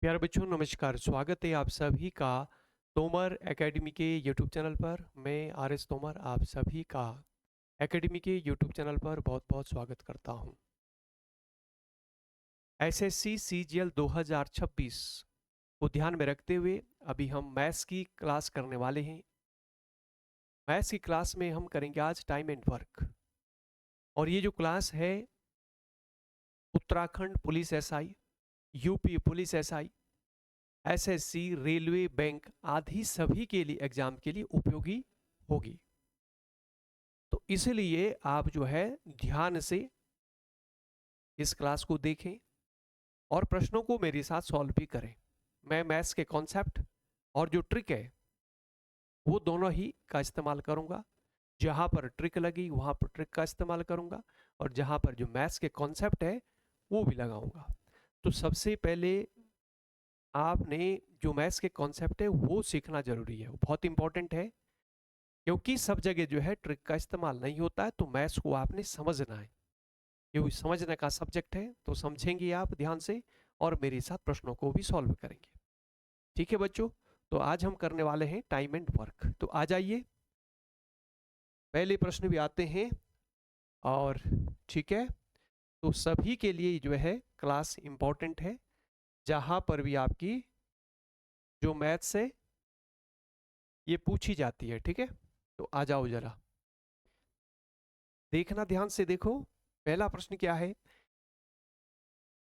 प्यारे बच्चों नमस्कार। स्वागत है आप सभी का तोमर एकेडमी के यूट्यूब चैनल पर। मैं आर एस तोमर आप सभी का एकेडमी के यूट्यूब चैनल पर बहुत बहुत स्वागत करता हूं। एसएससी सीजीएल 2026 को ध्यान में रखते हुए अभी हम मैथ्स की क्लास करने वाले हैं। मैथ्स की क्लास में हम करेंगे आज टाइम एंड वर्क। और ये जो क्लास है Uttarakhand police SI, UP police SI, SSC, railway, bank आदि सभी के लिए एग्जाम के लिए उपयोगी होगी। तो इसलिए आप जो है ध्यान से इस क्लास को देखें और प्रश्नों को मेरे साथ सॉल्व भी करें। मैं मैथ्स के कॉन्सेप्ट और जो ट्रिक है वो दोनों ही का इस्तेमाल करूंगा। जहां पर ट्रिक लगी वहां पर ट्रिक का इस्तेमाल करूंगा और जहां पर जो मैथ्स के कॉन्सेप्ट है वो भी लगाऊंगा। तो सबसे पहले आपने जो मैथ्स के कॉन्सेप्ट है वो सीखना जरूरी है, वो बहुत इंपॉर्टेंट है, क्योंकि सब जगह जो है ट्रिक का इस्तेमाल नहीं होता है। तो मैथ्स को आपने समझना है, ये समझने का सब्जेक्ट है, तो समझेंगे आप ध्यान से और मेरे साथ प्रश्नों को भी सॉल्व करेंगे। ठीक है बच्चों, तो आज हम करने वाले हैं टाइम एंड वर्क। तो आ जाइए, पहले प्रश्न भी आते हैं। और ठीक है, तो सभी के लिए जो है क्लास इंपॉर्टेंट है, जहां पर भी आपकी जो मैथ्स है ये पूछी जाती है। ठीक है, तो आ जाओ जरा देखना, ध्यान से देखो। पहला प्रश्न क्या है?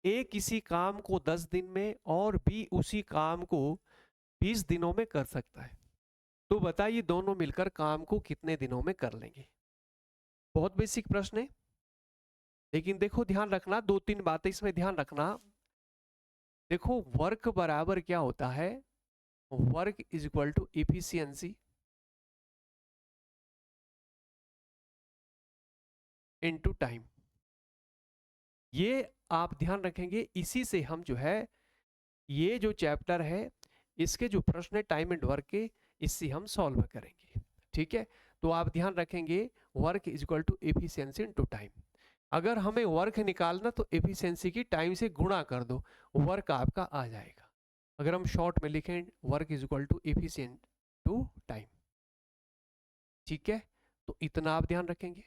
ए किसी काम को 10 दिन में और बी उसी काम को 20 दिनों में कर सकता है। तो बताइए दोनों मिलकर काम को कितने दिनों में कर लेंगे। बहुत बेसिक प्रश्न है, लेकिन देखो ध्यान रखना, दो तीन बातें इसमें ध्यान रखना। देखो वर्क बराबर क्या होता है? Work is equal to efficiency into time. ये आप ध्यान रखेंगे, इसी से हम जो है ये जो चैप्टर है इसके जो प्रश्न है टाइम एंड वर्क के, इससे हम सॉल्व करेंगे। ठीक है, तो आप ध्यान रखेंगे work is equal to efficiency into time. अगर हमें वर्क निकालना तो एफिशिएंसी की टाइम से गुणा कर दो, वर्क आपका आ जाएगा। अगर हम शॉर्ट में लिखें work is equal to efficient to time. ठीक है, तो इतना आप ध्यान रखेंगे।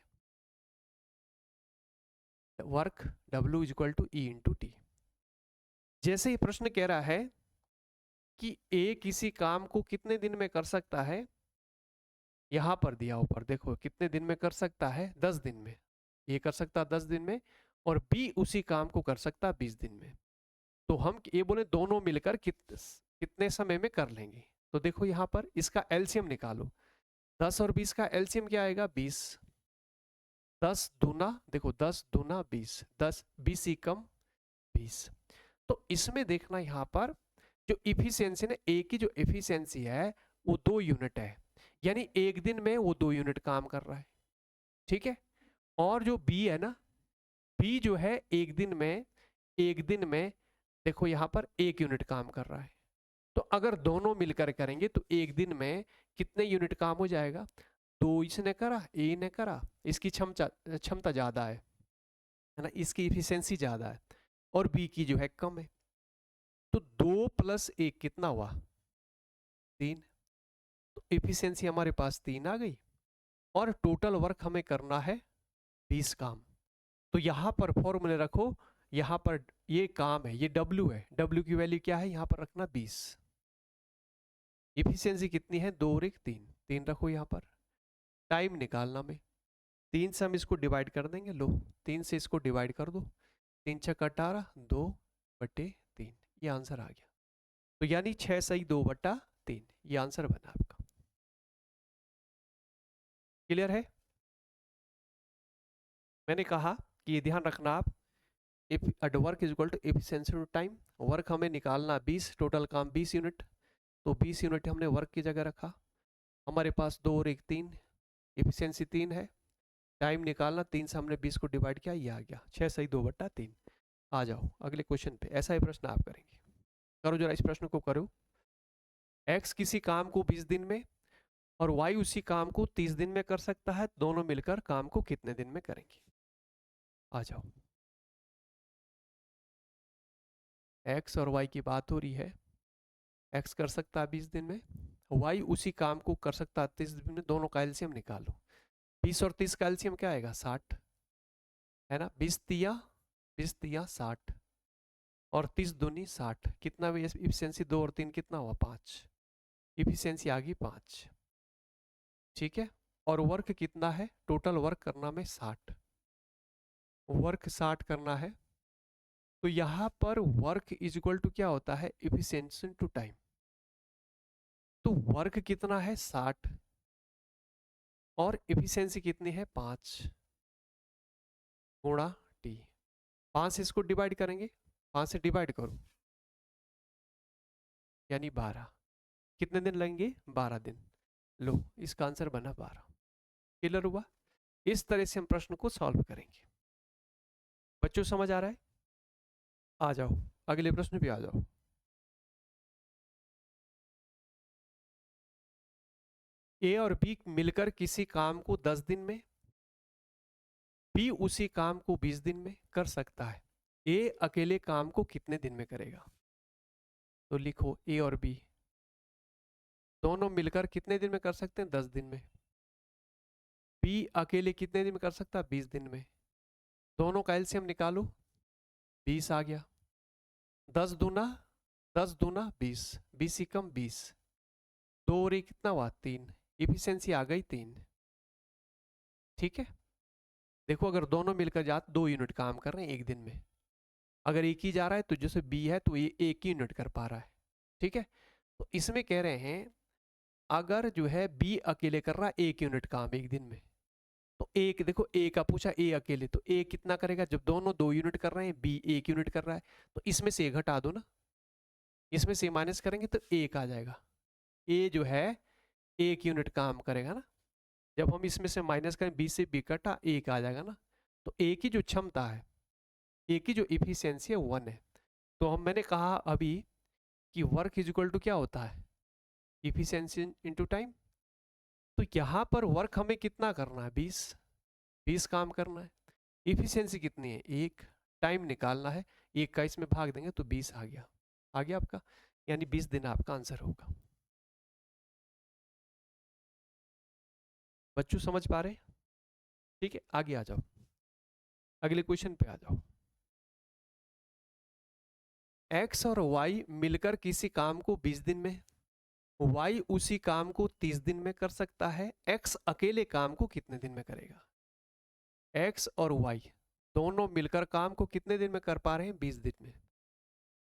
Work W is equal to E into T. जैसे ही प्रश्न कह रहा है कि ए किसी काम को कितने दिन में कर सकता है, यहां पर दिया ऊपर देखो कितने दिन में कर सकता है, 10 दिन में। ये कर सकता है 10 दिन में, और बी उसी काम को कर सकता है 20 दिन में। तो हम ये बोले दोनों मिलकर कितने समय में कर लेंगे। तो देखो यहां पर इसका एलसीएम निकालो। 10 और 20 का एलसीएम क्या आएगा? 20। 10 दूना, देखो 10 दूना 20, 10 20 ही कम 20। तो इसमें देखना यहां पर जो इफिशियंसी ना, ए की जो इफिशियंसी है वो 2 यूनिट है, यानी एक दिन में वो 2 यूनिट काम कर रहा है। ठीक है, और जो बी है ना, बी जो है एक दिन में देखो यहां पर 1 यूनिट काम कर रहा है। तो अगर दोनों मिलकर करेंगे तो एक दिन में कितने यूनिट काम हो जाएगा? 2 इसने करा, ए ने करा, इसकी क्षमता क्षमता ज्यादा है ना, इसकी इफिशियंसी ज्यादा है, और बी की जो है कम है। तो 2 + 1 कितना हुआ? 3। तो इफिशियंसी हमारे पास 3 आ गई, और टोटल वर्क हमें करना है 20 काम। तो यहां पर फॉर्मूले रखो, यहां पर ये काम है, ये W है, W की वैल्यू क्या है यहां पर रखना 20। इफिशियंसी कितनी है? 2 और 1 3, 3 रखो यहां पर। टाइम निकालना में 3 से हम इसको डिवाइड कर देंगे, लो 3 से इसको डिवाइड कर दो, 3 छक 18, 2/3, ये आंसर आ गया। तो यानी 6 सही 2/3, ये आंसर बना आपका। क्लियर है? मैंने कहा कि ये ध्यान रखना आप, if work is equal to efficiency to time. Work हमें निकालना 20, टोटल काम 20 यूनिट, तो 20 यूनिट हमने वर्क की जगह रखा। हमारे पास 2 और 1 3, एफिशिएंसी 3 है। टाइम निकालना, 3 से हमने 20 को डिवाइड किया, ये आ गया 6 सही 2/3। आ जाओ अगले क्वेश्चन पे, ऐसा ही प्रश्न आप करेंगे। करो जरा इस प्रश्न को करो। एक्स किसी काम को 20 दिन में और वाई उसी काम को 30 दिन में कर सकता है, दोनों मिलकर काम को कितने दिन में करेंगे? आ जाओ। एक्स और वाई की बात हो रही है। एक्स कर सकता है 20 दिन में, वाई उसी काम को कर सकता है 30 दिन में। दोनों का एलसीएम निकालो। 20 और 30 का एलसीएम क्या आएगा? 60 है ना। 20 तिया 60 और 30 दूनी 60। कितना भी इफिशियंसी 2 और 3 कितना हुआ? 5। इफिशियंसी आ गई 5। ठीक है। और वर्क कितना है? टोटल वर्क करना में 60, वर्क 60 करना है। तो यहां पर वर्क इज इक्वल टू क्या होता है? Efficiency to time. तो वर्क कितना है? 60 और इफिशियंसी कितनी है? 5 गुणा टी। 5 से इसको डिवाइड करेंगे, 5 से डिवाइड करो यानी 12। कितने दिन लगेंगे? 12 दिन। लो, इसका आंसर बना 12। क्लियर हुआ? इस तरह से हम प्रश्न को सॉल्व करेंगे। बच्चों समझ आ रहा है? आ जाओ अगले प्रश्न पे आ जाओ। ए और बी मिलकर किसी काम को 10 दिन में, बी उसी काम को 20 दिन में कर सकता है। ए अकेले काम को कितने दिन में करेगा? तो लिखो ए और बी दोनों मिलकर कितने दिन में कर सकते हैं? 10 दिन में। बी अकेले कितने दिन में कर सकता है? 20 दिन में। दोनों का एलसीएम निकालो, 20 आ गया। 10 दूना 20, 20 ही कम 20, 2 और 1 कितना हुआ? 3। इफिशियंसी आ गई 3। ठीक है। देखो अगर दोनों मिलकर जाते 2 यूनिट काम कर रहे हैं एक दिन में, अगर एक ही जा रहा है तो जैसे बी है तो ये 1 ही यूनिट कर पा रहा है। ठीक है। तो इसमें कह रहे हैं अगर जो है बी अकेले कर रहा है 1 यूनिट काम एक दिन में, तो एक देखो ए का पूछा, ए अकेले, तो ए कितना करेगा? जब दोनों 2 यूनिट कर रहे हैं, बी 1 यूनिट कर रहा है, तो इसमें से ए घटा दो ना, इसमें से माइनस करेंगे तो 1 आ जाएगा। ए जो है 1 यूनिट काम करेगा ना। जब हम इसमें से माइनस करें, बी से बी कटा, 1 आ जाएगा ना। तो ए की जो क्षमता है, ए की जो इफिशियंसी है 1 है। तो मैंने कहा अभी कि वर्क इज इक्वल टू क्या होता है? Efficiency into time. तो यहाँ पर वर्क हमें कितना करना है? 20 काम करना है। इफिशियंसी कितनी है? 1। टाइम निकालना है, 1 का इसमें भाग देंगे तो 20 आ गया आपका, यानी 20 दिन आपका आंसर होगा। बच्चों समझ पा रहे? ठीक है, आगे आ जाओ, अगले क्वेश्चन पे आ जाओ। एक्स और वाई मिलकर किसी काम को 20 दिन में, वाई उसी काम को 30 दिन में कर सकता है। एक्स अकेले काम को कितने दिन में करेगा? एक्स और वाई दोनों मिलकर काम को कितने दिन में कर पा रहे हैं? 20 दिन में।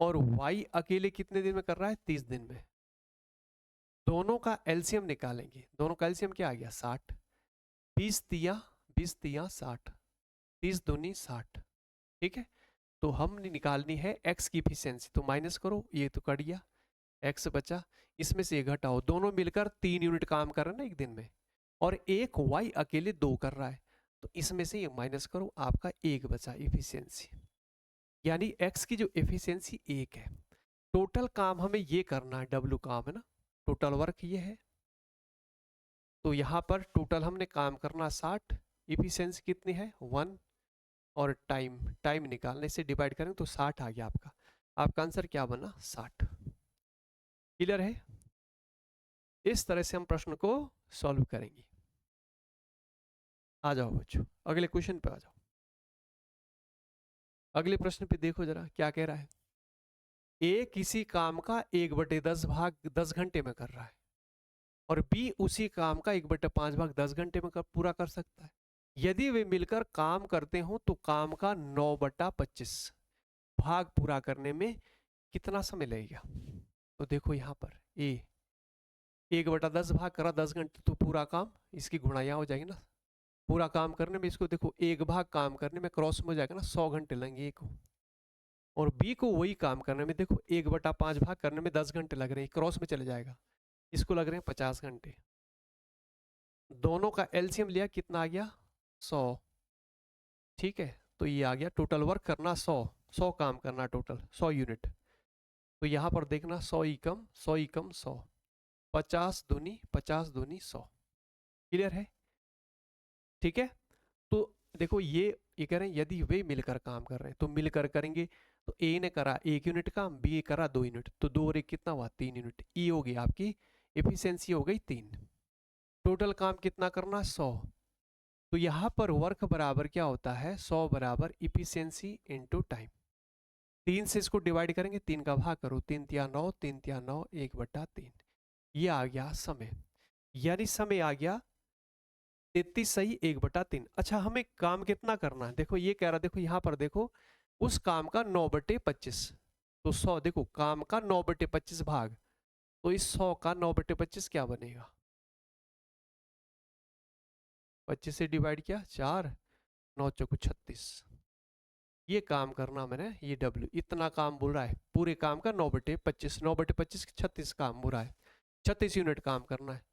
और वाई अकेले कितने दिन में कर रहा है? 30 दिन में। दोनों का एलसीएम निकालेंगे। दोनों का एलसीएम क्या आ गया? 60। 20 तिया 60, 30 दूनी 60। ठीक है। तो हमने निकालनी है एक्स की इफिशियंसी, तो माइनस करो, ये तो कट गया, एक्स बचा, इसमें से घटाओ। दोनों मिलकर 3 यूनिट काम कर रहे हैं ना एक दिन में, और एक वाई अकेले 2 कर रहा है, तो इसमें से ये माइनस करो, आपका 1 बचा इफिशियंसी। यानी एक्स की जो इफिशियंसी 1 है। टोटल काम हमें ये करना है, डब्ल्यू काम है ना, टोटल वर्क ये है। तो यहाँ पर टोटल हमने काम करना 60, इफिशियंसी कितनी है? 1, और टाइम निकालने से डिवाइड करें तो 60 आ गया आपका। आपका आंसर क्या बना? 60। क्लियर है? इस तरह से हम प्रश्न को सॉल्व करेंगे। आ जाओ बच्चों अगले क्वेश्चन पे आ जाओ। अगले प्रश्न पे देखो जरा क्या कह रहा है। ए किसी काम का 1/10 भाग 10 घंटे में कर रहा है, और बी उसी काम का 1/5 भाग 10 घंटे में पूरा कर सकता है। यदि वे मिलकर काम करते हो तो काम का 9/25 भाग पूरा करने में कितना समय लगेगा? तो देखो यहाँ पर ए 1/10 भाग करा 10 घंटे, तो पूरा काम इसकी गुणा यहाँ हो जाएगी ना। पूरा काम करने में इसको देखो 1 भाग काम करने में क्रॉस में हो जाएगा ना, 100 घंटे लगेंगे ए को। और बी को वही काम करने में देखो 1/5 भाग करने में 10 घंटे लग रहे हैं, क्रॉस में चले जाएगा, इसको लग रहे हैं 50 घंटे। दोनों का एलसीएम लिया, कितना आ गया? 100। ठीक है। तो ये आ गया टोटल वर्क करना 100 काम करना, टोटल 100 यूनिट। तो यहाँ पर देखना 100 एकम 100, 50 दूनी 100। क्लियर है? ठीक है। तो देखो ये ये कह रहे हैं यदि वे मिलकर काम कर रहे हैं, तो मिलकर करेंगे तो ए ने करा 1 यूनिट काम, बी करा 2 यूनिट, तो 2 और 1 कितना हुआ 3 यूनिट। ई होगी आपकी एफिशिएंसी हो गई 3। टोटल काम कितना करना 100। तो यहाँ पर वर्क बराबर क्या होता है 100 बराबर इफिशियंसी इनटू टाइम। 3 से इसको डिवाइड करेंगे, 3 का भाग करो, 3 तिया 9, 3 तिया 9, 1/3। ये आ गया समय, यानी समय आ गया 33 सही 1/3। अच्छा हमें काम कितना करना है, देखो ये कह रहा, देखो यहाँ पर देखो उस काम का 9/25, तो 100 देखो काम का 9/25 भाग, तो इस 100 का 9/25 क्या बनेगा, 25 से डिवाइड किया 4, 9 चौको 36। ये काम करना मैंने, ये W इतना काम बोल रहा है, पूरे काम का 9/25, 9/25 36 काम बोल रहा है, 36 यूनिट काम करना है।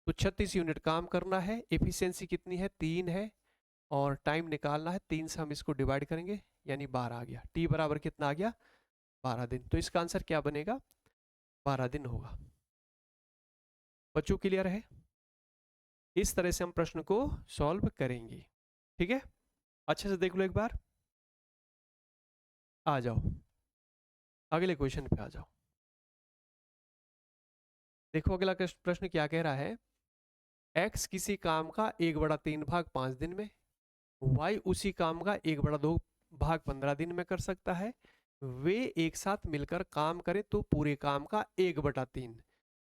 तो 36 यूनिट काम करना है, एफिशिएंसी कितनी है 3 है, और टाइम निकालना है, 3 से हम इसको डिवाइड करेंगे यानी 12 आ गया। टी बराबर कितना आ गया 12 दिन। तो इसका आंसर क्या बनेगा 12 दिन होगा। बच्चों क्लियर है? इस तरह से हम प्रश्न को सॉल्व करेंगे, ठीक है। अच्छे से देख लो एक बार, आ जाओ अगले क्वेश्चन पे आ जाओ। देखो अगला प्रश्न क्या कह रहा है, x किसी काम का 1/3 भाग 5 दिन में, y उसी काम का 1/2 भाग 15 दिन में कर सकता है, वे एक साथ मिलकर काम करें तो पूरे काम का 1/3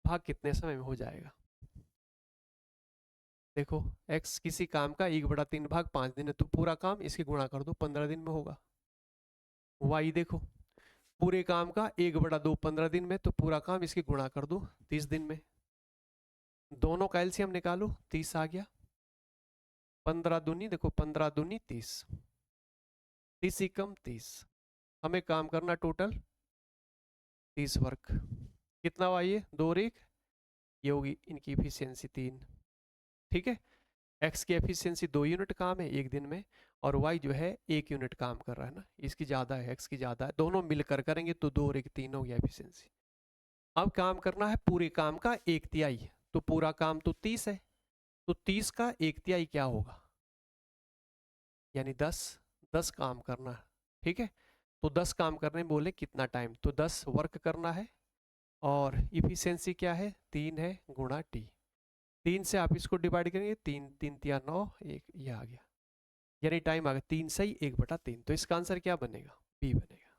भाग कितने समय में हो जाएगा। देखो x किसी काम का 1/3 भाग 5 दिन है, तो पूरा काम इसके गुणा कर दो 15 दिन में होगा। y देखो पूरे काम का 1/2 15 दिन में, तो पूरा काम इसके गुणा कर दो 30 दिन में। दोनों का एलसीएम निकालो, 30 आ गया, 15 दूनी देखो 15 दूनी 30, 30 कम 30, हमें काम करना टोटल 30 वर्क। कितना हुआ ये 2 और 1, ये होगी इनकी एफिशिएंसी 3, ठीक है। x की एफिशिएंसी 2 यूनिट काम है 1 दिन में, और y जो है 1 यूनिट काम कर रहा है ना, इसकी ज़्यादा है x की ज़्यादा है, दोनों मिलकर करेंगे तो 2 और 1 3 हो गया एफिशिएंसी। अब काम करना है पूरे काम का 1/3, तो पूरा काम तो 30 है, तो 30 का 1/3 क्या होगा यानी 10 काम करना है, ठीक है। तो 10 काम करने में बोले कितना टाइम, तो 10 वर्क करना है, और इफिशिएंसी क्या है 3 है गुणा टी। 3 से आप इसको डिवाइड करेंगे, 3 3 तिया 9, 1 ये आ गया, यानी टाइम आ गया 3 सही 1/3। तो इसका आंसर क्या बनेगा बी बनेगा,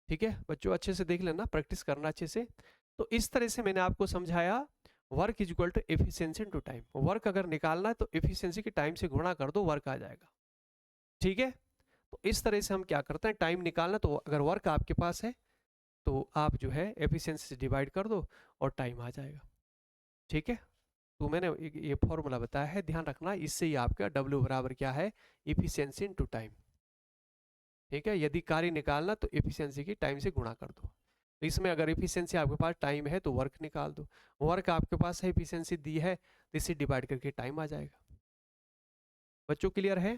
ठीक है। बच्चों अच्छे से देख लेना, प्रैक्टिस करना अच्छे से। तो इस तरह से मैंने आपको समझाया work is equal to efficiency into time. Work अगर निकालना है तो एफिशिएंसी के टाइम से गुणा कर दो, वर्क आ जाएगा, ठीक है। तो इस तरह से हम क्या करते हैं, टाइम निकालना तो अगर वर्क आपके पास है तो आप जो है एफिशिएंसी से डिवाइड कर दो और टाइम आ जाएगा, ठीक है। तो मैंने ये फॉर्मूला बताया है, ध्यान रखना, इससे ही आपका W बराबर क्या है एफिशिएंसी इनटू टाइम, ठीक है। यदि कार्य निकालना तो एफिशिएंसी की टाइम से गुणा कर दो। तो इसमें अगर एफिशिएंसी आपके पास टाइम है तो वर्क निकाल दो, वर्क आपके पास है एफिशिएंसी दी है तो इसे डिवाइड करके टाइम आ जाएगा। बच्चों क्लियर है,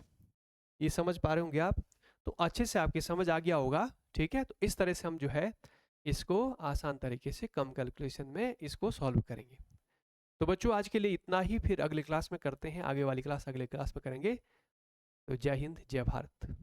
ये समझ पा रहे होंगे आप, तो अच्छे से आपकी समझ आ गया होगा, ठीक है। तो इस तरह से हम जो है इसको आसान तरीके से कम कैलकुलेशन में इसको सॉल्व करेंगे। तो बच्चों आज के लिए इतना ही, फिर अगले क्लास में करते हैं, आगे वाली क्लास अगले क्लास में करेंगे। तो जय हिंद जय भारत।